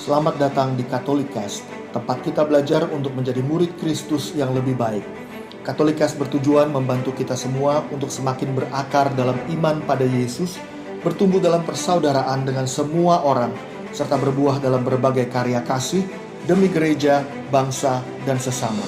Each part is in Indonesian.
Selamat datang di Katolikast, tempat kita belajar untuk menjadi murid Kristus yang lebih baik. Katolikast bertujuan membantu kita semua untuk semakin berakar dalam iman pada Yesus, bertumbuh dalam persaudaraan dengan semua orang, serta berbuah dalam berbagai karya kasih demi gereja, bangsa, dan sesama.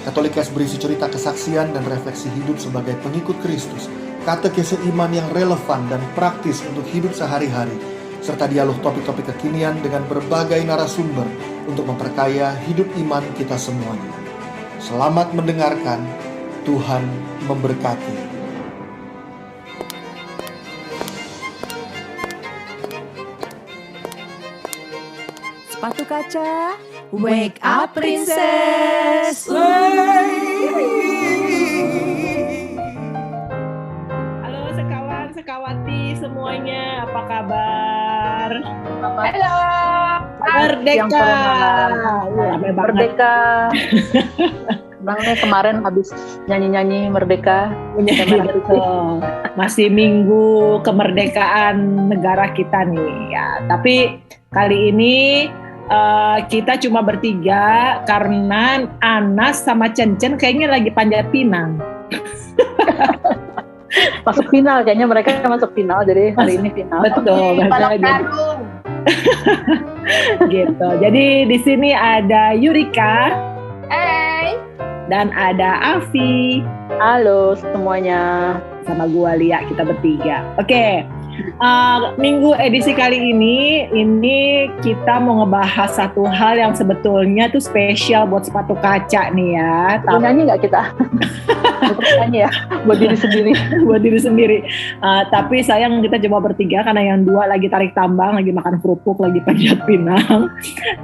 Katolikast berisi cerita kesaksian dan refleksi hidup sebagai pengikut Kristus, katekese iman yang relevan dan praktis untuk hidup sehari-hari, serta dialog topik-topik kekinian dengan berbagai narasumber untuk memperkaya hidup iman kita semuanya. Selamat mendengarkan, Tuhan memberkati. Sepatu kaca, wake up princess. Halo sekawan, sekawati semuanya, apa kabar? Halo. Merdeka. Rame banget. Merdeka. Bang nih kemarin habis nyanyi-nyanyi Merdeka. Betul. Masih minggu kemerdekaan negara kita nih ya. Tapi kali ini kita cuma bertiga karena Anas sama Cencen kayaknya lagi panjat pinang. Masuk final kayaknya, mereka masuk final, jadi hari ini final. Betul. Karung. Gitu. Jadi di sini ada Yurika. Hey. Dan ada Afi. Halo semuanya. Sama gua Lia, kita bertiga. Oke. Minggu edisi kali ini kita mau ngebahas satu hal yang sebetulnya tuh spesial buat sepatu kaca nih ya. Mau nyanyi nggak kita? Nyanyi ya, buat diri sendiri. Buat diri sendiri. Tapi sayang kita cuma bertiga karena yang dua lagi tarik tambang, lagi makan kerupuk, lagi panjat pinang.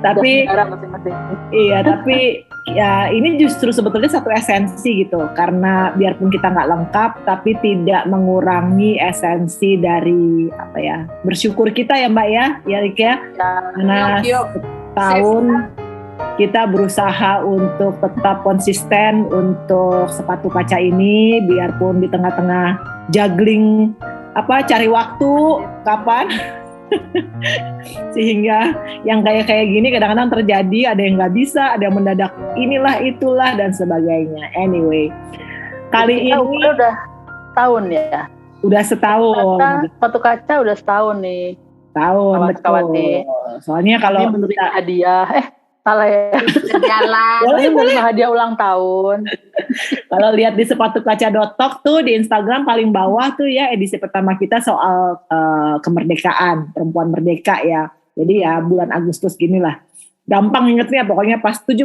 Tapi masing-masing. Iya, tapi ya ini justru sebetulnya satu esensi gitu, karena biarpun kita nggak lengkap tapi tidak mengurangi esensi dari apa ya, bersyukur kita ya Mbak ya Rik ya, karena tahun kita berusaha untuk tetap konsisten untuk sepatu kaca ini, biarpun di tengah-tengah juggling cari waktu kapan sehingga yang kayak gini kadang-kadang terjadi, ada yang nggak bisa, ada yang mendadak inilah itulah dan sebagainya. Anyway, kali ini udah tahun ya. Udah setahun. Sepatu kaca udah setahun nih. Tahun, betul. Soalnya kalau menerima hadiah, salah ya. Menerima hadiah ulang tahun. Kalau lihat di sepatukaca.talk tuh di Instagram paling bawah tuh ya edisi pertama kita soal kemerdekaan, perempuan merdeka ya. Jadi ya bulan Agustus ginilah. Gampang ingetnya pokoknya pas 17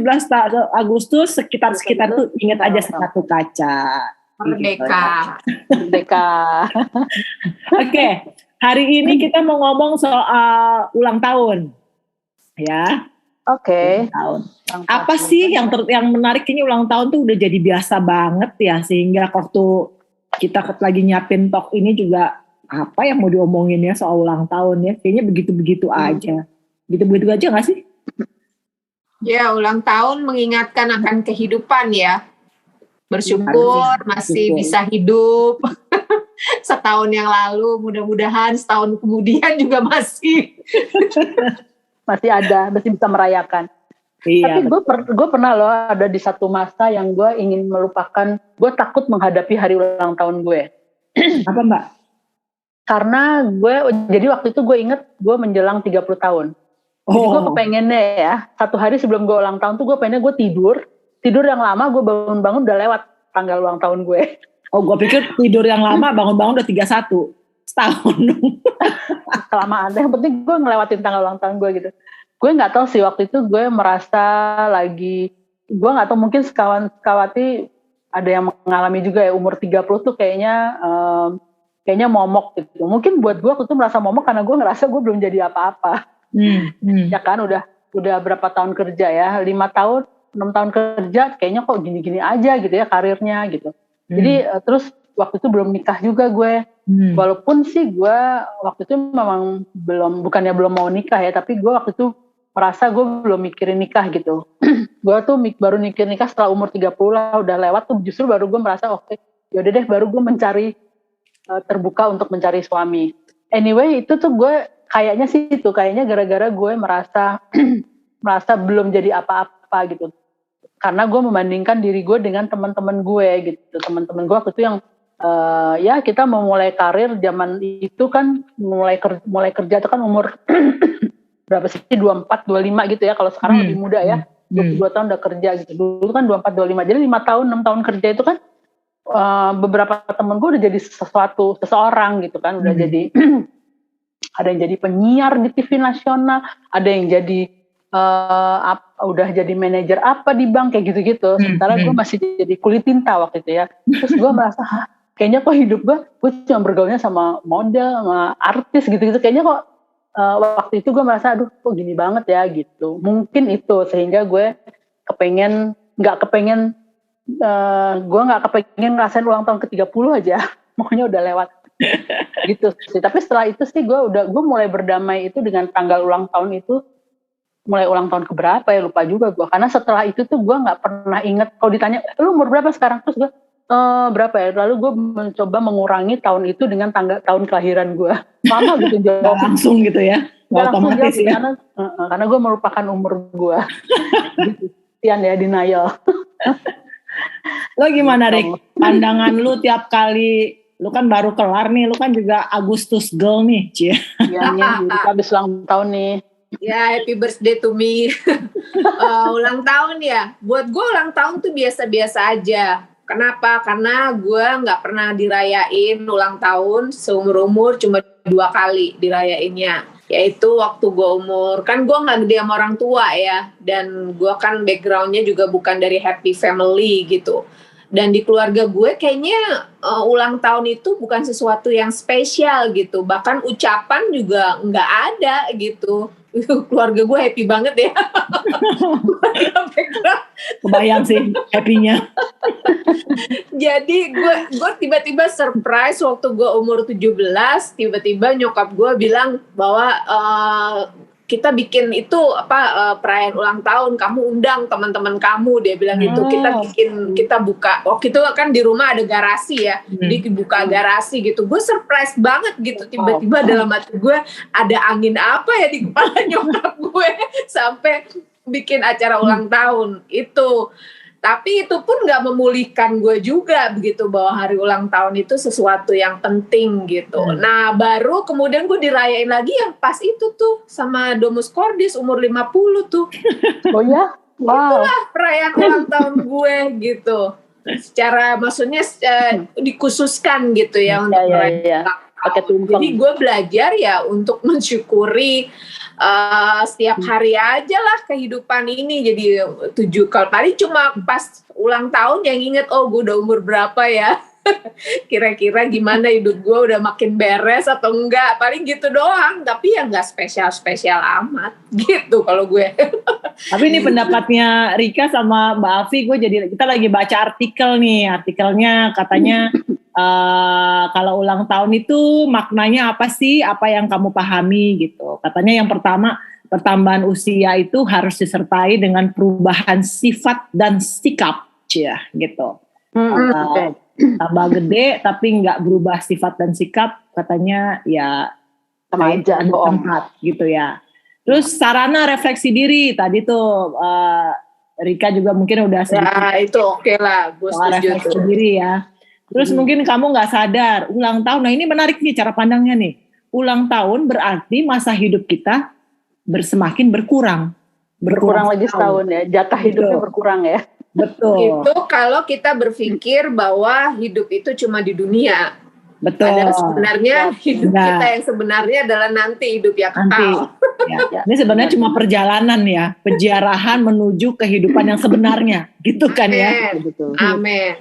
Agustus sekitar tuh inget aja sepatu kaca. Merdeka. Oke, hari ini kita mau ngomong soal ulang tahun, ya. Oke. Apa sih yang menarik ini, ulang tahun tuh udah jadi biasa banget ya, sehingga waktu kita lagi nyiapin talk ini juga apa yang mau diomongin ya soal ulang tahun ya, kayaknya begitu-begitu aja, begitu-begitu aja nggak sih? Ya, ulang tahun mengingatkan akan kehidupan ya. Bersyukur masih bisa hidup. Setahun yang lalu, mudah-mudahan setahun kemudian juga masih ada, masih bisa merayakan. Iya, tapi gue pernah loh ada di satu masa yang gue ingin melupakan, gue takut menghadapi hari ulang tahun gue. Apa Mbak? Karena jadi waktu itu gue inget gue menjelang 30 tahun. Jadi gue kepengennya ya, satu hari sebelum gue ulang tahun tuh gue pengennya gue tidur yang lama, gue bangun-bangun udah lewat tanggal ulang tahun gue. Oh, gue pikir tidur yang lama, bangun-bangun udah 31 setahun. Kelamaan, yang penting gue ngelewatin tanggal ulang tahun gue gitu. Gue nggak tahu sih waktu itu gue merasa gue nggak tahu, mungkin sekawati ada yang mengalami juga ya, umur 30 tuh kayaknya momok gitu. Mungkin buat gue itu merasa momok karena gue ngerasa gue belum jadi apa-apa. Ya kan, udah berapa tahun kerja ya, 6 tahun kerja, kayaknya kok gini-gini aja gitu ya karirnya gitu. Jadi terus waktu itu belum nikah juga gue. Walaupun sih gue waktu itu memang bukannya belum mau nikah ya, tapi gue waktu itu merasa gue belum mikirin nikah gitu. Gue tuh baru mikir nikah setelah umur 30 lah, udah lewat tuh justru baru gue merasa oke, yaudah deh, baru gue terbuka untuk mencari suami. Anyway, itu tuh gue kayaknya sih itu, kayaknya gara-gara gue merasa belum jadi apa-apa gitu. Karena gue membandingkan diri gue dengan teman-teman gue gitu. Teman-teman gue waktu itu yang ya kita mau mulai karir zaman itu kan mulai kerja itu kan umur berapa sih, 24, 25 gitu ya. Kalau sekarang lebih muda ya, 22 tahun udah kerja gitu. Dulu kan 24, 25, jadi 5 tahun, 6 tahun kerja itu kan beberapa temen gue udah jadi seseorang gitu kan. Udah jadi, ada yang jadi penyiar di TV nasional, ada yang jadi udah jadi manajer apa di bank, kayak gitu-gitu. Sementara gue masih jadi kulit tinta waktu itu ya. Terus gue merasa, kayaknya kok hidup gue cuma bergaulnya sama model, sama artis gitu-gitu. Kayaknya kok waktu itu gue merasa, aduh kok gini banget ya gitu. Mungkin itu sehingga gue nggak kepengen ngerasain ulang tahun ke-30 aja. Pokoknya udah lewat gitu sih. Tapi setelah itu sih gue mulai berdamai itu dengan tanggal ulang tahun itu. Mulai ulang tahun keberapa ya, lupa juga gue. Karena setelah itu tuh gue nggak pernah inget. Kalau ditanya, lu umur berapa sekarang? Terus gue, berapa ya? Lalu gue mencoba mengurangi tahun itu dengan tahun kelahiran gue. Lama gitu jawab. Langsung gitu ya? Nggak otomatis ya? Karena gue melupakan umur gue. Gitu. Sekian ya, denial. Lo gimana, Rik? Pandangan lu tiap kali, lu kan baru kelar nih, lu kan juga Agustus girl nih, Cie. Iya nih, habis ulang tahun nih. Ya, happy birthday to me. Ulang tahun ya. Buat gue ulang tahun tuh biasa-biasa aja. Kenapa? Karena gue nggak pernah dirayain ulang tahun seumur-umur, cuma 2 kali dirayainnya. Yaitu waktu gue umur, kan gue nggak gede sama orang tua ya. Dan gue kan backgroundnya juga bukan dari happy family gitu. Dan di keluarga gue kayaknya ulang tahun itu bukan sesuatu yang spesial gitu. Bahkan ucapan juga nggak ada gitu. Keluarga gue happy banget ya. Kebayang sih happy-nya. Jadi gue tiba-tiba surprise waktu gue umur 17, tiba-tiba nyokap gue bilang bahwa kita bikin itu perayaan ulang tahun, kamu undang teman-teman kamu, dia bilang gitu. Kita buka, waktu itu kan di rumah ada garasi ya, jadi buka garasi gitu. Gue surprise banget gitu, tiba-tiba dalam hati gue ada angin apa ya di kepala nyokap gue sampai bikin acara ulang tahun itu. Tapi itu pun gak memulihkan gue juga begitu, bahwa hari ulang tahun itu sesuatu yang penting gitu. Nah baru kemudian gue dirayain lagi yang pas itu tuh sama Domus Cordis umur 50 tuh. Oh ya? Wow. Itulah perayaan ulang tahun gue gitu. Secara maksudnya dikhususkan gitu ya untuk perayaan ulang tahun. Jadi gue belajar ya untuk mensyukuri setiap hari aja lah kehidupan ini. Jadi 7 kali paling cuma pas ulang tahun yang inget, oh gue udah umur berapa ya. Kira-kira gimana hidup gue, udah makin beres atau enggak, paling gitu doang. Tapi ya gak spesial-spesial amat gitu kalau gue. Tapi ini pendapatnya Rika sama Mbak Afi, kita lagi baca artikel nih. Artikelnya katanya kalau ulang tahun itu maknanya apa sih, apa yang kamu pahami gitu. Katanya yang pertama, pertambahan usia itu harus disertai dengan perubahan sifat dan sikap, gitu. Tambah gede tapi nggak berubah sifat dan sikap, katanya ya sama aja tempat gitu ya. Terus sarana refleksi diri tadi tuh Rika juga mungkin udah sedikit. Ya itu oke lah, gue setuju refleksi diri ya. Terus mungkin kamu nggak sadar ulang tahun. Nah ini menarik nih cara pandangnya nih. Ulang tahun berarti masa hidup kita semakin berkurang. Berkurang lagi setahun ya. Jatah hidupnya berkurang ya. Betul. Itu kalau kita berpikir bahwa hidup itu cuma di dunia. Betul. Padahal sebenarnya hidup kita yang sebenarnya adalah nanti hidup yang kekal. Ya. Ini sebenarnya cuma perjalanan ya, penjarahan menuju kehidupan yang sebenarnya, gitu kan ya. Betul. Amin.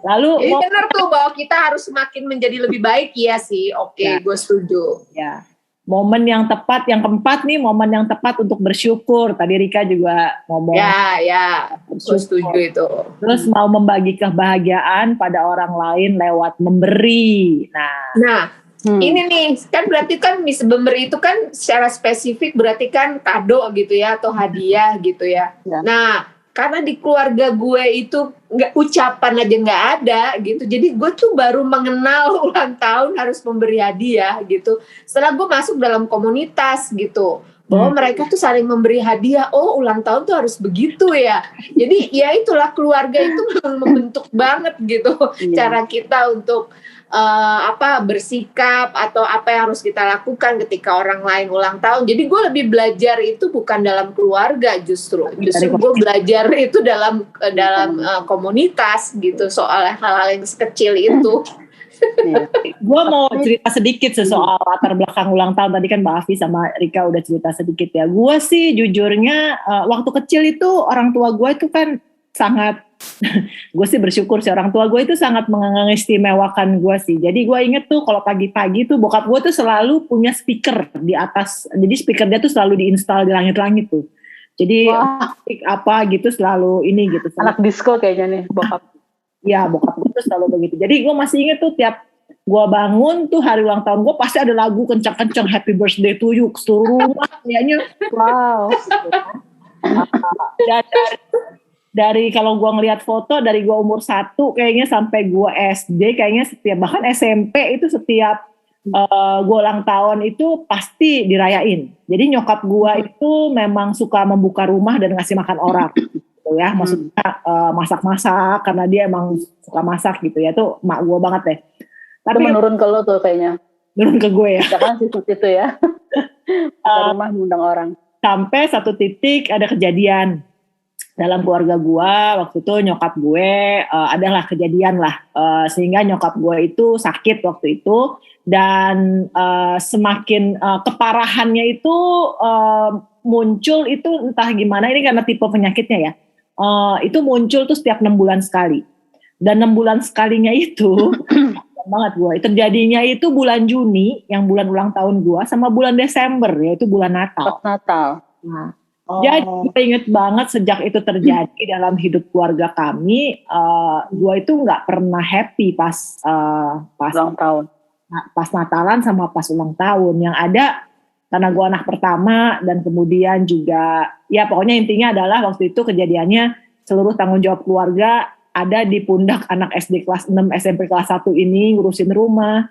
Lalu benar tuh bahwa kita harus semakin menjadi lebih baik, ya sih. Oke, gue setuju. Ya. Momen yang tepat, yang keempat nih, momen yang tepat untuk bersyukur. Tadi Rika juga ngomong. Ya, gue setuju itu. Terus mau membagi kebahagiaan pada orang lain lewat memberi. Nah, ini nih, kan berarti kan memberi itu kan secara spesifik berarti kan kado gitu ya, atau hadiah gitu ya. Nah, karena di keluarga gue itu ucapan aja nggak ada gitu. Jadi gue tuh baru mengenal ulang tahun harus memberi hadiah gitu. Setelah gue masuk dalam komunitas gitu, bahwa mereka tuh saling memberi hadiah. Oh, ulang tahun tuh harus begitu ya. Jadi ya itulah, keluarga itu memang membentuk banget gitu cara kita untuk bersikap atau apa yang harus kita lakukan ketika orang lain ulang tahun. Jadi gue lebih belajar itu bukan dalam keluarga, justru gue belajar itu dalam komunitas gitu, soal hal-hal yang sekecil itu. Gue mau cerita sedikit soal latar belakang ulang tahun. Tadi kan Mbak Afi sama Rika udah cerita sedikit ya. Gue sih jujurnya waktu kecil itu orang tua gue itu kan sangat gue sih bersyukur sih, orang tua gue itu sangat mengistimewakan gue sih. Jadi gue inget tuh kalau pagi-pagi tuh bokap gue tuh selalu punya speaker di atas. Jadi speaker dia tuh selalu diinstal di langit-langit tuh. Jadi apa gitu selalu ini gitu. Anak disco kayaknya nih bokap. Ya bokap gue tuh selalu begitu. Jadi gue masih inget tuh tiap gue bangun tuh hari ulang tahun gue pasti ada lagu kencang-kencang Happy Birthday to you, seluruh rumah kayaknya. Wow. Dan dari kalau gue ngelihat foto dari gue umur 1 kayaknya sampai gue SD kayaknya setiap, bahkan SMP itu setiap gue ulang tahun itu pasti dirayain. Jadi nyokap gue itu memang suka membuka rumah dan ngasih makan orang gitu ya, maksudnya masak-masak karena dia emang suka masak gitu ya, itu mak gue banget deh. Tapi itu menurun ke lo tuh kayaknya. Menurun ke gue ya. Jangan sih itu ya. Rumah mengundang orang. Sampai satu titik ada kejadian dalam keluarga gue, waktu itu nyokap gue adalah kejadian lah, sehingga nyokap gue itu sakit waktu itu, dan semakin keparahannya itu muncul itu entah gimana, ini karena tipe penyakitnya ya, itu muncul tuh setiap 6 bulan sekali, dan 6 bulan sekalinya itu banget gue, terjadinya itu bulan Juni yang bulan ulang tahun gue, sama bulan Desember yaitu bulan Natal. Nah, jadi gue inget banget sejak itu terjadi dalam hidup keluarga kami, gue itu nggak pernah happy pas ulang tahun, pas Natalan sama pas ulang tahun. Yang ada karena gue anak pertama, dan kemudian juga ya pokoknya intinya adalah waktu itu kejadiannya seluruh tanggung jawab keluarga ada di pundak anak SD kelas 6 SMP kelas 1 ini, ngurusin rumah,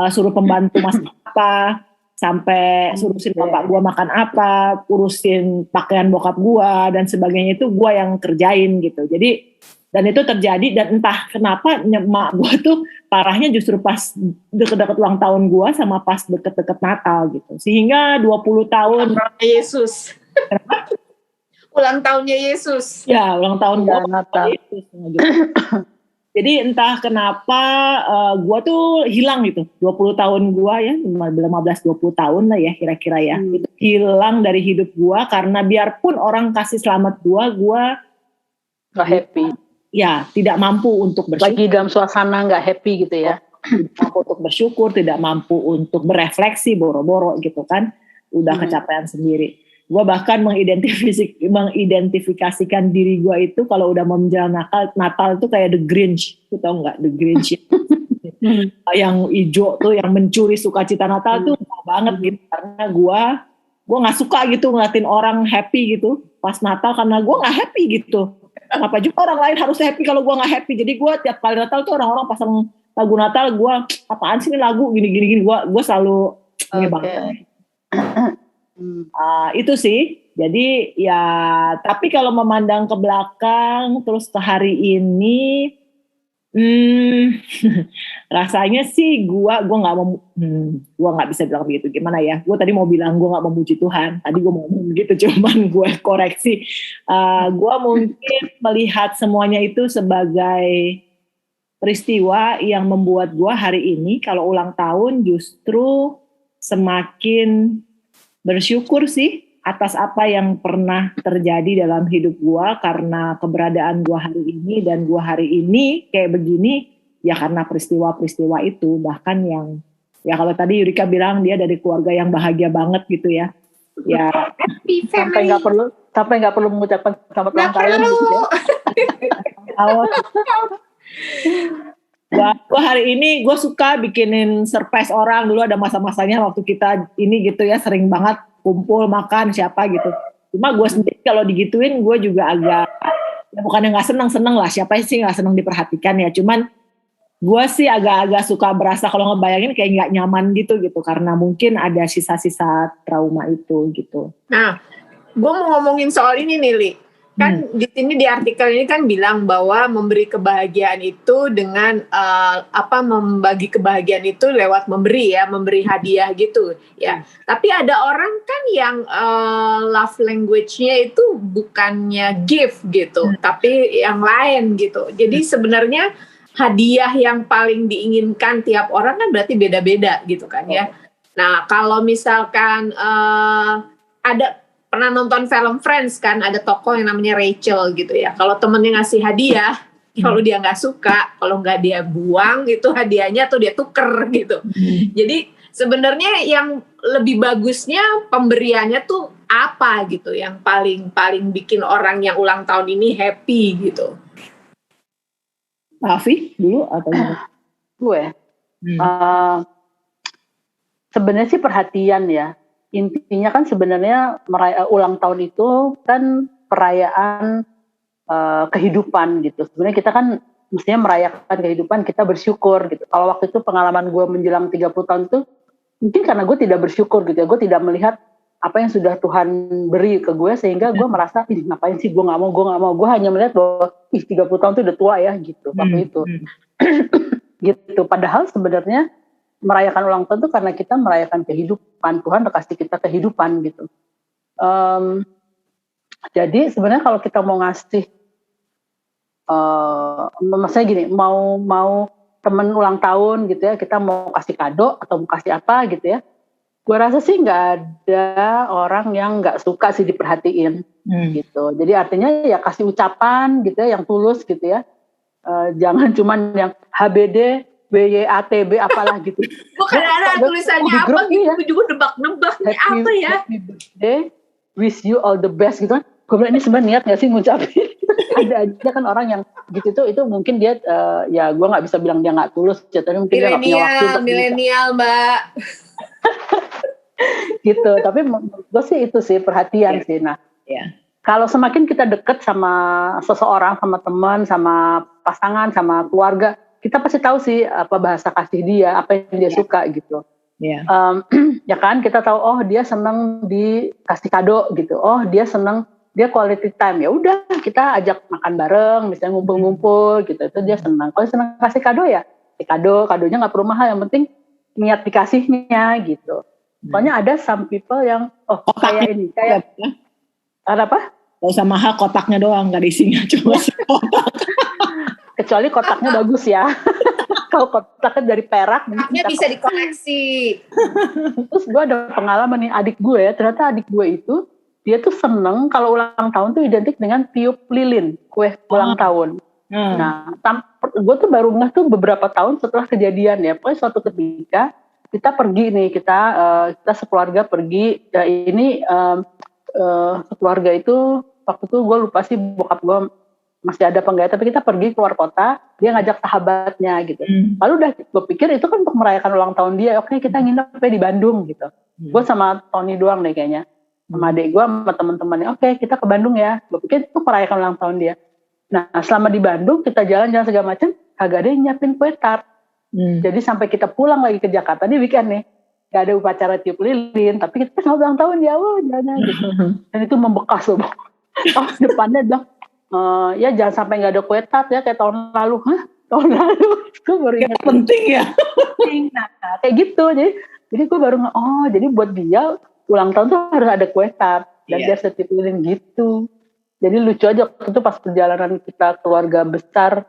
suruh pembantu masak apa, sampai suruhin bapak gue makan apa, urusin pakaian bokap gue dan sebagainya, itu gue yang kerjain gitu. Jadi dan itu terjadi, dan entah kenapa emak gue tuh parahnya justru pas deket-deket ulang tahun gue sama pas deket-deket Natal gitu. Sehingga 20 tahun Yesus. Ulang tahunnya Yesus. Ya, ulang tahun gue Natal. Yesus gitu. Jadi entah kenapa gue tuh hilang gitu, 20 tahun gue ya, 15-20 tahun lah ya kira-kira ya, itu hilang dari hidup gue karena biarpun orang kasih selamat gue gak happy. Ya tidak mampu untuk bersyukur. Lagi dalam suasana gak happy gitu ya. Tidak mampu untuk bersyukur, tidak mampu untuk berefleksi, boro-boro gitu kan, udah kecapean sendiri. Gue bahkan mengidentifikasikan diri gue itu kalau udah mau menjelang Natal itu kayak The Grinch, lu tau nggak The Grinch? Yang hijau tuh, yang mencuri sukacita Natal tuh banget gitu, karena gue nggak suka gitu ngeliatin orang happy gitu pas Natal, karena gue nggak happy gitu. Kenapa juga orang lain harus happy kalau gue nggak happy? Jadi gue tiap kali Natal tuh orang-orang pasang lagu Natal, gue apaan sih ini lagu gini, gue selalu ini banget. Itu sih, jadi ya, tapi kalau memandang ke belakang terus ke hari ini, rasanya sih gue nggak bisa bilang begitu, gimana ya? Gue tadi mau bilang gue nggak memuji Tuhan, tadi gue mau ngomong begitu, cuman gue koreksi, gue mungkin melihat semuanya itu sebagai peristiwa yang membuat gue hari ini kalau ulang tahun justru semakin bersyukur sih atas apa yang pernah terjadi dalam hidup gue, karena keberadaan gue hari ini dan gue hari ini kayak begini ya karena peristiwa-peristiwa itu. Bahkan yang ya kalau tadi Yurika bilang dia dari keluarga yang bahagia banget gitu ya. Ya sampai nggak perlu mengucapkan selamat ulang tahun gitu ya. Gue hari ini gue suka bikinin surprise orang. Dulu ada masa-masanya waktu kita ini gitu ya, sering banget kumpul makan siapa gitu. Cuma gue sendiri kalau digituin gue juga agak ya bukannya nggak seneng lah, siapa sih nggak seneng diperhatikan ya, cuman gue sih agak-agak suka berasa kalau ngebayangin kayak nggak nyaman gitu karena mungkin ada sisa-sisa trauma itu gitu. Nah, gue mau ngomongin soal ini nih, Li. Kan di sini di artikel ini kan bilang bahwa memberi kebahagiaan itu dengan membagi kebahagiaan itu lewat memberi hadiah gitu ya. Tapi ada orang kan yang love language-nya itu bukannya gift gitu, tapi yang lain gitu. Jadi sebenarnya hadiah yang paling diinginkan tiap orang kan berarti beda-beda gitu kan ya. Nah, kalau misalkan ada pernah nonton film Friends kan, ada tokoh yang namanya Rachel gitu ya. Kalau temennya ngasih hadiah, kalau dia nggak suka, kalau nggak dia buang itu hadiahnya atau dia tuker gitu. Jadi sebenarnya yang lebih bagusnya pemberiannya tuh apa gitu, yang paling bikin orang yang ulang tahun ini happy gitu. Afi dulu atau gue? Sebenarnya sih perhatian ya. Intinya kan sebenarnya ulang tahun itu kan perayaan kehidupan gitu. Sebenarnya kita kan mestinya merayakan kehidupan, kita bersyukur gitu. Kalau waktu itu pengalaman gue menjelang 30 tahun itu, mungkin karena gue tidak bersyukur gitu ya. Gue tidak melihat apa yang sudah Tuhan beri ke gue, sehingga gue merasa, ngapain sih gue gak mau. Gue hanya melihat bahwa 30 tahun itu udah tua ya gitu waktu itu. Gitu. Padahal sebenarnya merayakan ulang tahun itu karena kita merayakan kehidupan. Tuhan udah kasih kita kehidupan gitu. Jadi sebenarnya kalau kita mau ngasih, maksudnya gini, mau temen ulang tahun gitu ya, kita mau kasih kado atau mau kasih apa gitu ya, gue rasa sih nggak ada orang yang nggak suka sih diperhatiin gitu. Jadi artinya ya kasih ucapan gitu ya, yang tulus gitu ya. Jangan cuman yang HBD, BYATB apalah gitu. Bukan ada tulisannya apa gitu, ya. Gue juga nebak-nebak nih apa ya. Happy birthday, wish you all the best gitu kan. Gue bilang ini sebenarnya niat gak sih ngucapin. Ada aja kan orang yang gitu itu mungkin dia ya gue nggak bisa bilang dia nggak tulus, tapi mungkin dia nggak punya waktu untuk milenial Mbak. Gitu. Tapi gue sih itu sih perhatian sih. Nah, kalau semakin kita deket sama seseorang, sama teman, sama pasangan, sama keluarga, kita pasti tahu sih apa bahasa kasih dia, apa yang dia suka gitu. Ya kan, kita tahu oh dia seneng dikasih kado gitu. Oh dia seneng, dia quality time. Ya udah kita ajak makan bareng, misalnya ngumpul-ngumpul gitu. Itu dia senang. Kalau senang kasih kado ya, kadonya nggak perlu mahal, yang penting niat dikasihnya gitu. Pokoknya ada some people yang kayak ini, kayak apa? Gak usah mahal, kotaknya doang, gak ada isinya, cuma kotak. Kecuali kotaknya bagus ya. Kalau kotaknya dari perak, kotaknya bisa dikoleksi. Terus gue ada pengalaman nih, adik gue, ternyata adik gue itu dia tuh seneng kalau ulang tahun tuh identik dengan tiup lilin, kue ulang tahun. Nah, gue tuh baru ngeh tuh beberapa tahun setelah kejadian ya. Pokoknya suatu ketika kita pergi nih, kita sekeluarga pergi. Ya ini sekeluarga itu waktu itu gue lupa sih bokap gue masih ada apa enggak, tapi kita pergi keluar kota, dia ngajak sahabatnya gitu. Lalu udah gue pikir itu kan untuk merayakan ulang tahun dia, oke kita nginep di Bandung gitu. Gue sama Tony doang deh kayaknya, sama adik gue sama teman-temannya, oke kita ke Bandung ya. Gue pikir itu merayakan ulang tahun dia. Nah selama di Bandung kita jalan-jalan segala macam, kagak ada yang nyiapin kue tart. Jadi sampai kita pulang lagi ke Jakarta nih weekend nih, gak ada upacara tiup lilin, tapi kita selamat ulang tahun ya, jalan gitu. Dan itu membekas loh. Depannya bilang, ya jangan sampai nggak ada kue tart ya kayak tahun lalu. Tahun lalu gue baru ingat penting ya. Nah kayak gitu, jadi gue baru jadi buat dia ulang tahun tuh harus ada kue tart dan dia setiap lilin gitu. Jadi lucu aja itu pas perjalanan kita keluarga besar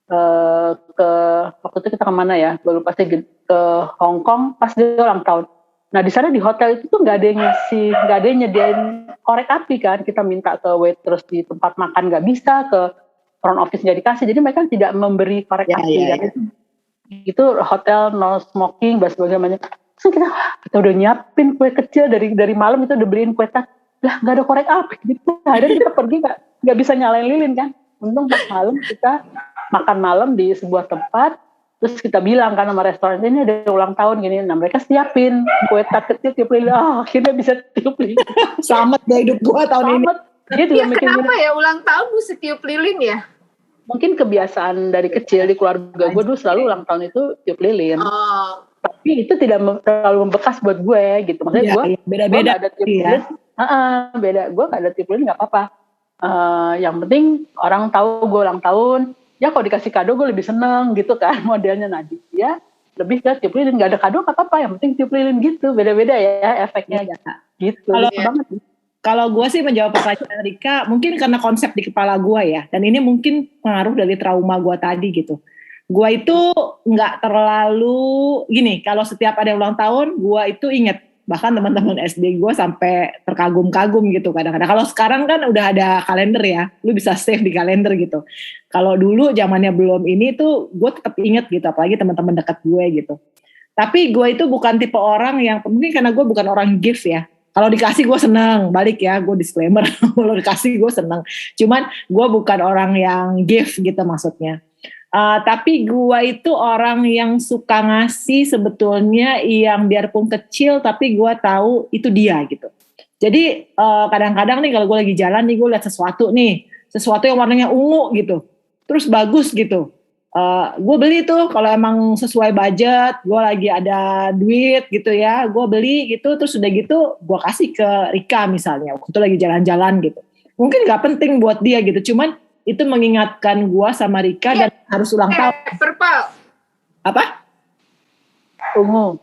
waktu itu kita kemana ya, gue lupa sih, ke Hong Kong pas dia ulang tahun. Nah di sana di hotel itu tuh nggak ada yang nyediain korek api kan, kita minta ke waitress di tempat makan nggak bisa, ke front office nggak dikasih, jadi mereka tidak memberi korek api. Itu hotel no smoking dan sebagainya. Terus kita udah nyiapin kue kecil dari malam, itu udah beliin kue tart, lah nggak ada korek api. Gitu. Akhirnya kita pergi nggak bisa nyalain lilin kan. Untung pas malam kita makan malam di sebuah tempat. Terus kita bilang kan sama restoran, ini ada ulang tahun gini. Nah mereka siapin kue tart kecil tiup lilin. Akhirnya bisa tiup lilin. Selamat deh hidup gua tahun ini. Dia juga Ya mikir kenapa gini, ya ulang tahun mesti tiup lilin ya? mungkin kebiasaan dari kecil di keluarga gue dulu selalu ulang tahun itu tiup lilin. Oh, Tapi itu tidak terlalu membekas buat gue gitu. Maksudnya Iya, gue iya, beda-beda nggak ada tiup ya. lilin, beda. Gue nggak ada tiup lilin nggak apa-apa. Yang penting orang tahu gue ulang tahun. Ya kalau dikasih kado gue lebih seneng gitu kan modelnya. Nah dia lebih ke tiup lilin, nggak ada kado nggak apa-apa. Yang penting tiup lilin gitu. Beda-beda ya efeknya gitu. Kalau Lucu banget. Kalau gue sih menjawab pertanyaan Rika, mungkin karena konsep di kepala gue ya, dan ini mungkin pengaruh dari trauma gue tadi gitu. Gue itu nggak terlalu gini, kalau setiap ada ulang tahun, gue itu inget. Bahkan teman-teman SD gue sampai terkagum-kagum gitu kadang-kadang. Kalau sekarang kan udah ada kalender ya, lu bisa save di kalender gitu. Kalau dulu zamannya belum ini tuh, gue tetap inget gitu, apalagi teman-teman dekat gue gitu. Tapi gue itu bukan tipe orang yang, mungkin karena gue bukan orang gift ya. Kalau dikasih gue seneng, balik ya, gue disclaimer. Kalau dikasih gue seneng. Cuman gue bukan orang yang gift gitu maksudnya. Tapi gue itu orang yang suka ngasih sebetulnya yang biarpun kecil, tapi gue tahu itu dia gitu. Jadi kadang-kadang nih kalau gue lagi jalan nih, gue lihat sesuatu yang warnanya ungu gitu. Terus bagus gitu. Gue beli tuh kalau emang sesuai budget, gue lagi ada duit gitu ya, gue beli gitu, terus udah gitu gue kasih ke Rika misalnya, waktu itu lagi jalan-jalan gitu. Mungkin gak penting buat dia gitu, cuman itu mengingatkan gue sama Rika dan harus ulang tahun. purple. Apa? Ungu.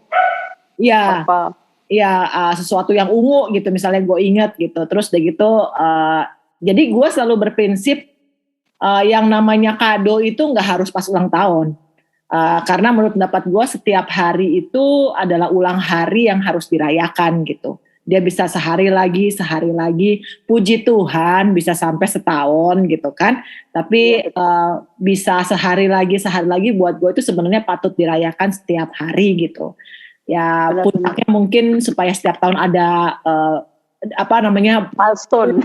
Ya, Apa? ya sesuatu yang ungu gitu, misalnya gue inget gitu, terus udah gitu, jadi gue selalu berprinsip yang namanya kado itu nggak harus pas ulang tahun. Karena menurut pendapat gue setiap hari itu adalah ulang hari yang harus dirayakan gitu. Dia bisa sehari lagi, puji Tuhan bisa sampai setahun gitu kan. Tapi bisa sehari lagi buat gue itu sebenarnya patut dirayakan setiap hari gitu. Ya puncaknya mungkin supaya setiap tahun ada milestone.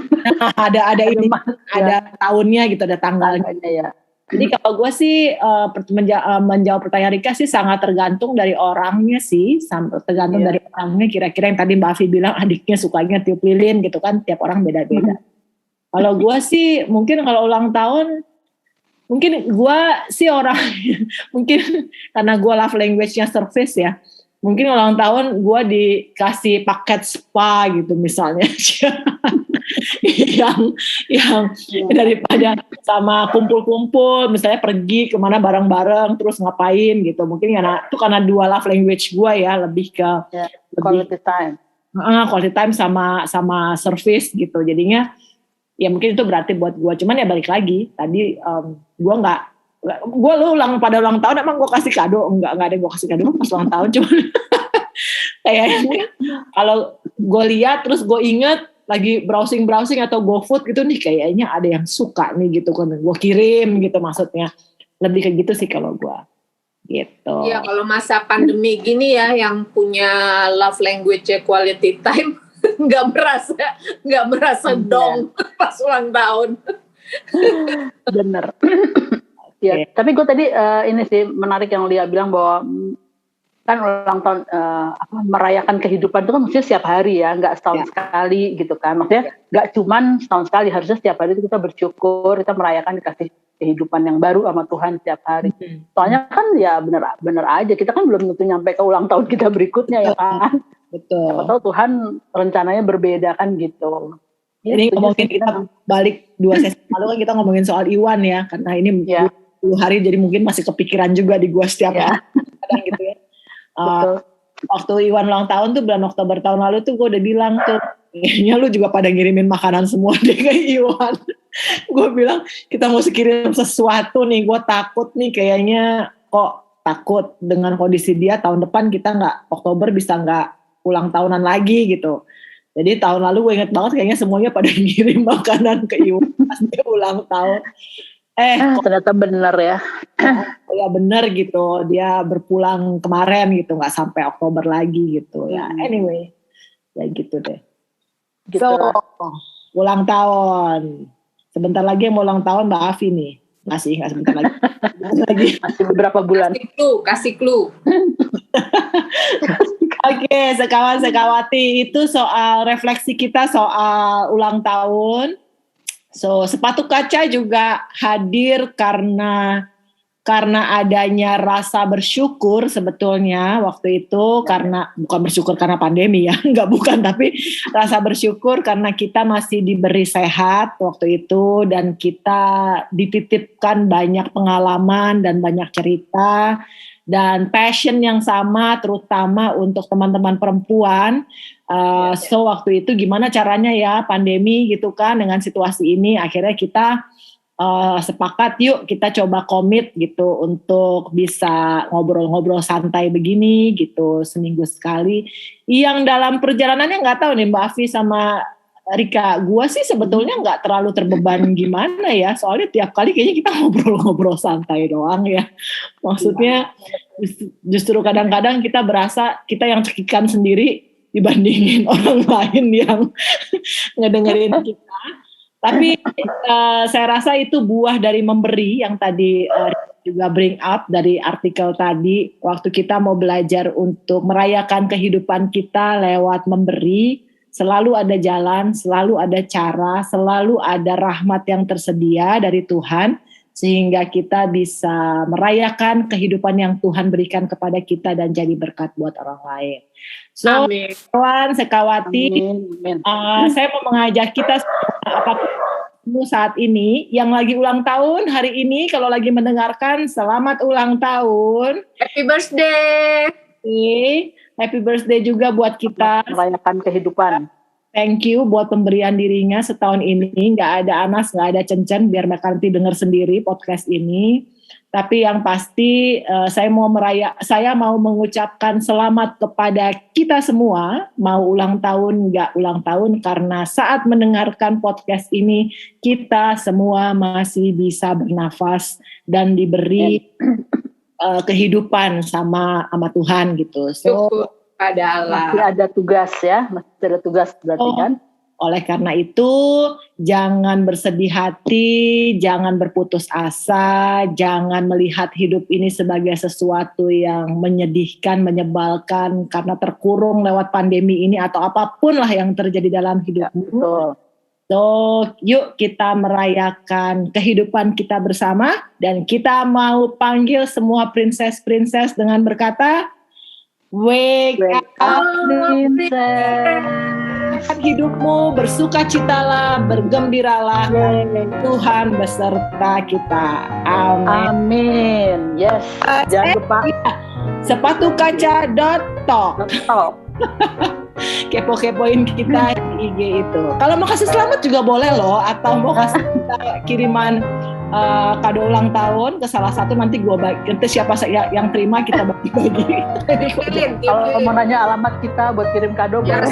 ada tahunnya gitu, ada tanggalnya ya. Jadi kalau gue sih menjawab pertanyaan Rika sih sangat tergantung dari orangnya sih, tergantung dari orangnya. Kira-kira yang tadi Mbak Afi bilang adiknya sukanya tiup lilin gitu kan, tiap orang beda-beda. Kalau gue sih mungkin kalau ulang tahun, mungkin gue sih orang mungkin karena gue love language-nya service ya. Mungkin ulang tahun gue dikasih paket spa gitu misalnya. yang daripada sama kumpul-kumpul misalnya pergi kemana bareng-bareng terus ngapain gitu. Mungkin karena dua love language gue ya, lebih ke quality time. Quality time sama service gitu. Jadinya ya mungkin itu berarti buat gue. Cuman ya balik lagi tadi gue pada ulang tahun emang gue kasih kado enggak ada gue kasih kado pas ulang tahun. Cuman kayaknya kalau gue lihat terus gue inget lagi browsing atau GoFood gitu nih, kayaknya ada yang suka nih gitu kan, gue kirim gitu, maksudnya lebih kayak gitu sih kalau gue gitu. Iya, kalau masa pandemi gini ya, yang punya love language quality time nggak merasa dong pas ulang tahun. Bener. Ya, tapi gue tadi ini sih menarik yang Lia bilang bahwa kan ulang tahun merayakan kehidupan itu kan mestinya setiap hari ya, nggak setahun sekali gitu kan. Maksudnya nggak cuman setahun sekali, harusnya setiap hari itu kita bersyukur, kita merayakan dikasih kehidupan yang baru sama Tuhan setiap hari. Soalnya kan ya bener aja, kita kan belum tentu nyampe ke ulang tahun kita berikutnya ya kan. Betul. Siapa tahu Tuhan rencananya berbeda kan gitu. Ini ngomongin kita balik 2 sesi lalu kan kita ngomongin soal Iwan ya, karena ini 10 hari jadi mungkin masih kepikiran juga di gua setiap hari kadang gitu ya. Waktu Iwan ulang tahun tuh bulan Oktober tahun lalu tuh gue udah bilang tuh, kayaknya lu juga pada ngirimin makanan semua deh ke Iwan. Gue bilang kita mesti kirim sesuatu nih, gue takut nih kayaknya, kok takut dengan kondisi dia tahun depan kita Oktober bisa nggak ulang tahunan lagi gitu. Jadi tahun lalu gue inget banget kayaknya semuanya pada ngirim makanan ke Iwan pas dia ulang tahun. Ternyata bener ya. Ya bener gitu, dia berpulang kemarin gitu, nggak sampai Oktober lagi gitu ya. Anyway, ya gitu deh. Gitu. So, ulang tahun. Sebentar lagi yang mau ulang tahun Mbak Afi nih. Nggak sebentar lagi. Masih beberapa bulan. Kasih clue. Oke, sekawan-sekawati, itu soal refleksi kita soal ulang tahun. So sepatu kaca juga hadir karena adanya rasa bersyukur sebetulnya waktu itu, karena bukan bersyukur karena pandemi ya, bukan, tapi rasa bersyukur karena kita masih diberi sehat waktu itu dan kita dititipkan banyak pengalaman dan banyak cerita dan passion yang sama terutama untuk teman-teman perempuan. So waktu itu gimana caranya ya pandemi gitu kan, dengan situasi ini akhirnya kita sepakat yuk kita coba komit gitu untuk bisa ngobrol-ngobrol santai begini gitu seminggu sekali. Yang dalam perjalanannya nggak tahu nih Mbak Afi sama Rika, gue sih sebetulnya nggak terlalu terbeban gimana ya, soalnya tiap kali kayaknya kita ngobrol-ngobrol santai doang ya. Maksudnya justru kadang-kadang kita berasa kita yang cekikan sendiri dibandingin orang lain yang ngedengerin kita. Tapi saya rasa itu buah dari memberi yang tadi juga bring up dari artikel tadi. Waktu kita mau belajar untuk merayakan kehidupan kita lewat memberi, selalu ada jalan, selalu ada cara, selalu ada rahmat yang tersedia dari Tuhan, sehingga kita bisa merayakan kehidupan yang Tuhan berikan kepada kita dan jadi berkat buat orang lain. So, kawan, sekawati, saya mau mengajak kita apapun saat ini yang lagi ulang tahun hari ini, kalau lagi mendengarkan, selamat ulang tahun. Happy birthday. Happy birthday juga buat kita. Merayakan kehidupan. Thank you buat pemberian dirinya setahun ini. Nggak ada Anas, nggak ada Cencen, biar mereka nanti dengar sendiri podcast ini. Tapi yang pasti saya mau mengucapkan selamat kepada kita semua, mau ulang tahun nggak ulang tahun, karena saat mendengarkan podcast ini kita semua masih bisa bernafas dan diberi kehidupan sama Tuhan gitu. So pada Allah. Masih ada tugas ya, masih ada tugas berarti kan. Oleh karena itu, jangan bersedih hati, jangan berputus asa, jangan melihat hidup ini sebagai sesuatu yang menyedihkan, menyebalkan karena terkurung lewat pandemi ini atau apapun lah yang terjadi dalam hidupmu. Betul. So, yuk kita merayakan kehidupan kita bersama dan kita mau panggil semua princess-princess dengan berkata, Wake up, princess. Hidupmu, bersukacitalah, bergembiralah, Tuhan beserta kita. Amin. Amin. Yes. Jangan lupa sepatukaca.talk. Kepo-kepoin kita di IG itu. Kalau mau kasih selamat juga boleh loh, atau mau kasih kita kiriman kado ulang tahun ke salah satu, nanti gue bagi, nanti siapa yang terima kita bagi-bagi. Kalau mau nanya alamat kita buat kirim kado boleh.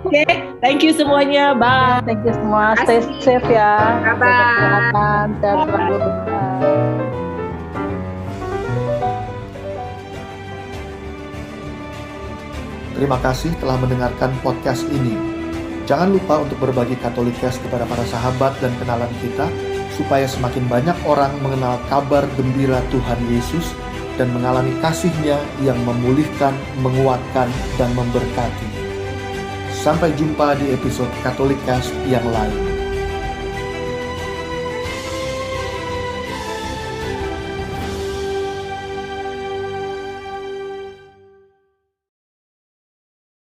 Oke, thank you semuanya, bye. Thank you semua, stay safe ya. Bye. Terima kasih telah mendengarkan podcast ini. Jangan lupa untuk berbagi Katolikast kepada para sahabat dan kenalan kita, supaya semakin banyak orang mengenal kabar gembira Tuhan Yesus dan mengalami kasih-Nya yang memulihkan, menguatkan, dan memberkati. Sampai jumpa di episode Katolikast yang lain.